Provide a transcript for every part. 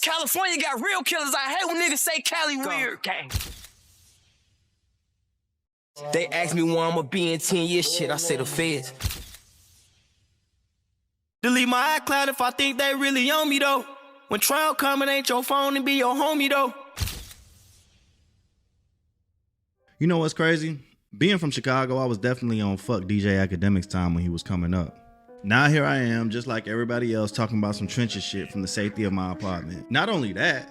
California got real killers. I hate when niggas say Cali weird. Gang. They ask me where I'ma be in 10 years. Shit, I say the feds. Delete my iCloud if I think they really on me though. When trial coming, ain't your phone and be your homie though. You know what's crazy? Being from Chicago, I was definitely on fuck DJ Academics time when he was coming up. Now here I am, just like everybody else, talking about some trenches shit from the safety of my apartment. Not only that,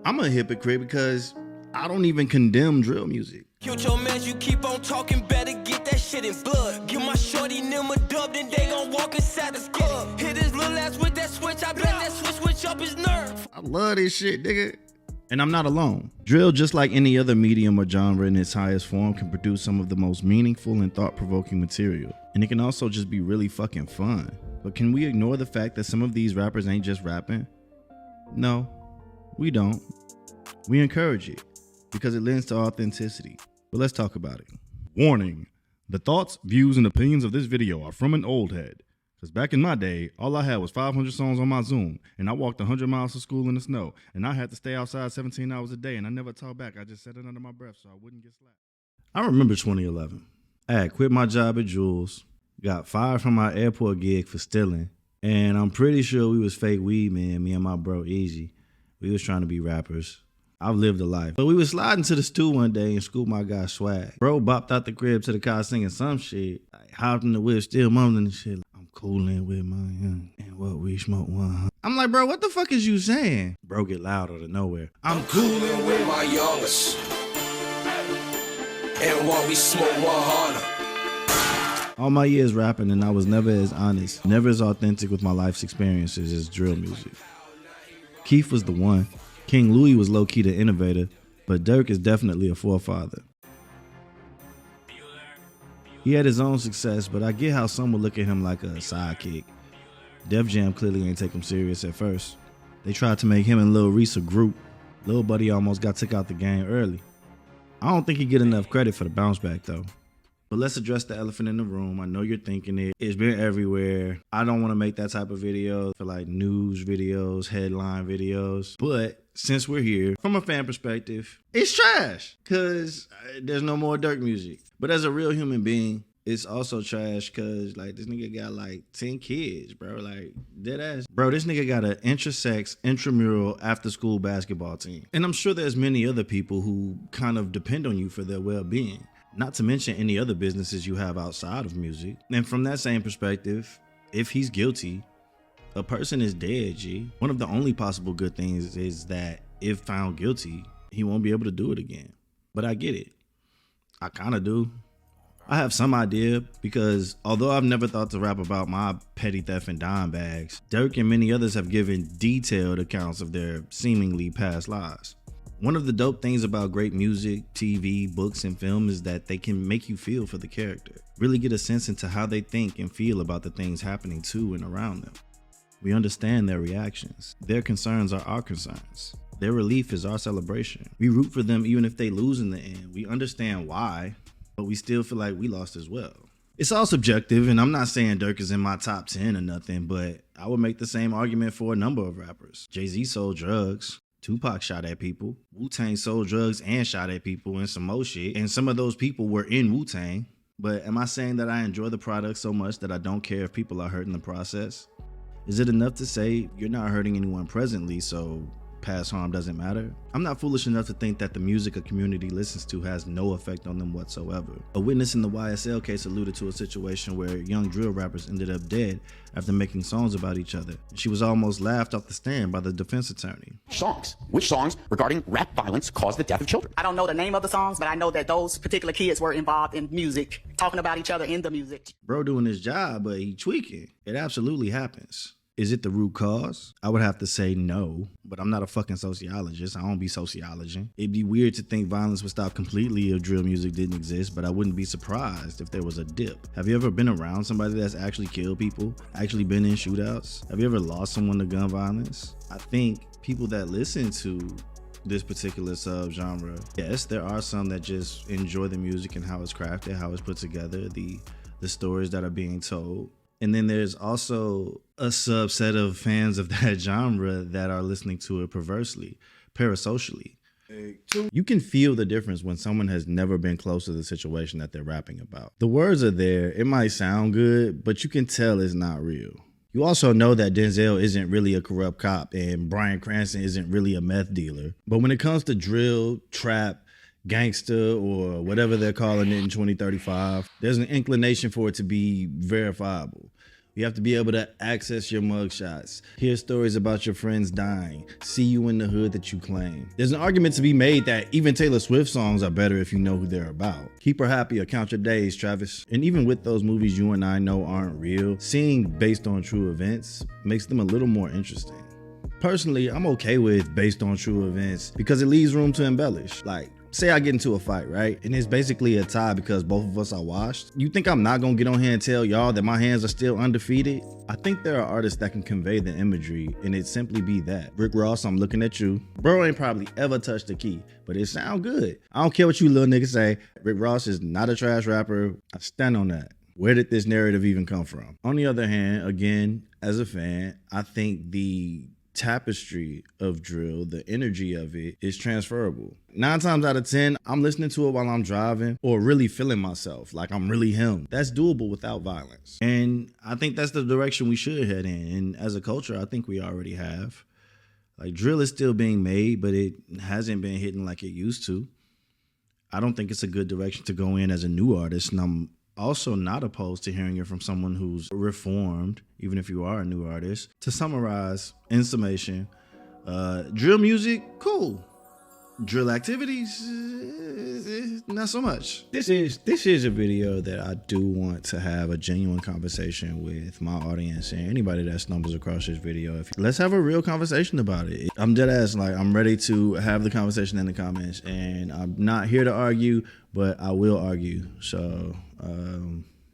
I'm a hypocrite because I don't even condemn drill music. Killed your man, you keep on talking, better get that shit in blood. Give my shorty them a dub, then they gon' walk inside the club. Hit his little ass with that switch, I bet that switch up his nerve. I love this shit, nigga. And I'm not alone. Drill, just like any other medium or genre in its highest form, can produce some of the most meaningful and thought-provoking material. And it can also just be really fucking fun. But can we ignore the fact that some of these rappers ain't just rapping? No, we don't. We encourage it because it lends to authenticity. But let's talk about it. Warning, the thoughts, views, and opinions of this video are from an old head. Because back in my day, all I had was 500 songs on my Zoom, and I walked 100 miles to school in the snow, and I had to stay outside 17 hours a day, and I never talked back. I just said it under my breath so I wouldn't get slapped. I remember 2011. I had quit my job at Jules, got fired from my airport gig for stealing, and I'm pretty sure we was fake weed man, me and my bro Easy. We was trying to be rappers. I've lived a life. But we was sliding to the stew one day and scooped my guy Swag. Bro bopped out the crib to the car singing some shit. I hopped in the whip, still mumbling and shit. I'm coolin' with my young and what we smoke 100. I'm like, bro, what the fuck is you saying? Bro get loud out of nowhere. I'm coolin' with my youngest and what we smoke 100. All my years rapping and I was never as honest, never as authentic with my life's experiences as drill music. Keith was the one. King Louis was low-key the innovator, but Dirk is definitely a forefather. He had his own success, but I get how some would look at him like a sidekick. Def Jam clearly ain't take him serious at first. They tried to make him and Lil Reese a group. Lil Buddy almost got took out the game early. I don't think he get enough credit for the bounce back though. But let's address the elephant in the room. I know you're thinking it. It's been everywhere. I don't want to make that type of video for like news videos, headline videos. But since we're here, from a fan perspective, it's trash because there's no more Dirk music. But as a real human being, it's also trash because like this nigga got like 10 kids, bro. Like dead ass. Bro, this nigga got an intrasex, intramural after school basketball team. And I'm sure there's many other people who kind of depend on you for their well-being. Not to mention any other businesses you have outside of music. And from that same perspective, if he's guilty, a person is dead, G. One of the only possible good things is that if found guilty, he won't be able to do it again. But I get it. I kind of do. I have some idea because although I've never thought to rap about my petty theft and dime bags, Dirk and many others have given detailed accounts of their seemingly past lives. One of the dope things about great music, TV, books, and film is that they can make you feel for the character. Really get a sense into how they think and feel about the things happening to and around them. We understand their reactions. Their concerns are our concerns. Their relief is our celebration. We root for them even if they lose in the end. We understand why, but we still feel like we lost as well. It's all subjective, and I'm not saying Dirk is in my top 10 or nothing, but I would make the same argument for a number of rappers. Jay-Z sold drugs. Tupac shot at people. Wu-Tang sold drugs and shot at people and some more shit. And some of those people were in Wu-Tang. But am I saying that I enjoy the product so much that I don't care if people are hurt in the process? Is it enough to say you're not hurting anyone presently, so past harm doesn't matter? I'm not foolish enough to think that the music a community listens to has no effect on them whatsoever. A witness in the YSL case alluded to a situation where young drill rappers ended up dead after making songs about each other. She was almost laughed off the stand by the defense attorney. Songs. Which songs regarding rap violence caused the death of children? I don't know the name of the songs, but I know that those particular kids were involved in music, talking about each other in the music. Bro doing his job, but he tweaking. It absolutely happens. Is it the root cause? I would have to say no, but I'm not a fucking sociologist. I don't be sociologing. It'd be weird to think violence would stop completely if drill music didn't exist, but I wouldn't be surprised if there was a dip. Have you ever been around somebody that's actually killed people? Actually been in shootouts? Have you ever lost someone to gun violence? I think people that listen to this particular subgenre, yes, there are some that just enjoy the music and how it's crafted, how it's put together, the stories that are being told. And then there's also a subset of fans of that genre that are listening to it perversely, parasocially. You can feel the difference when someone has never been close to the situation that they're rapping about. The words are there, it might sound good, but you can tell it's not real. You also know that Denzel isn't really a corrupt cop and Bryan Cranston isn't really a meth dealer. But when it comes to drill, trap, gangster, or whatever they're calling it in 2035, there's an inclination for it to be verifiable. You have to be able to access your mugshots, hear stories about your friends dying, see you in the hood that you claim. There's an argument to be made that even Taylor Swift songs are better if you know who they're about. Keep her happy or count your days, Travis. And even with those movies you and I know aren't real, seeing based on true events makes them a little more interesting. Personally, I'm okay with based on true events because it leaves room to embellish. Like, say I get into a fight, right? And it's basically a tie because both of us are washed. You think I'm not gonna get on here and tell y'all that my hands are still undefeated? I think there are artists that can convey the imagery and it simply be that. Rick Ross, I'm looking at you. Bro ain't probably ever touched the key, but it sound good. I don't care what you little niggas say. Rick Ross is not a trash rapper. I stand on that. Where did this narrative even come from? On the other hand, again, as a fan, I think the tapestry of drill, the energy of it is transferable. 9 times out of 10, I'm listening to it while I'm driving or really feeling myself like I'm really him. That's doable without violence. And I think that's the direction we should head in. And as a culture, I think we already have. Like, drill is still being made, but it hasn't been hitting like it used to. I don't think it's a good direction to go in as a new artist. And I'm also not opposed to hearing it from someone who's reformed, even if you are a new artist. To summarize, in summation, drill music, cool. Drill activities, not so much. This is a video that I do want to have a genuine conversation with my audience and anybody that stumbles across this video. Let's have a real conversation about it. I'm dead ass, like, I'm ready to have the conversation in the comments, and I'm not here to argue, but I will argue. So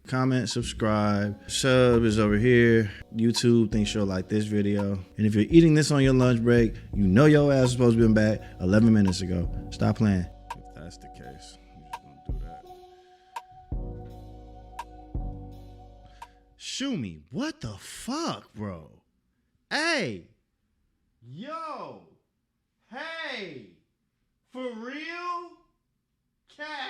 comment, subscribe. Sub is over here. YouTube thinks you'll like this video. And if you're eating this on your lunch break, you know your ass is supposed to be back 11 minutes ago. Stop playing. If that's the case, I'm just gonna do that. Shoo me. What the fuck, bro? Hey. Yo. Hey. For real? Cat.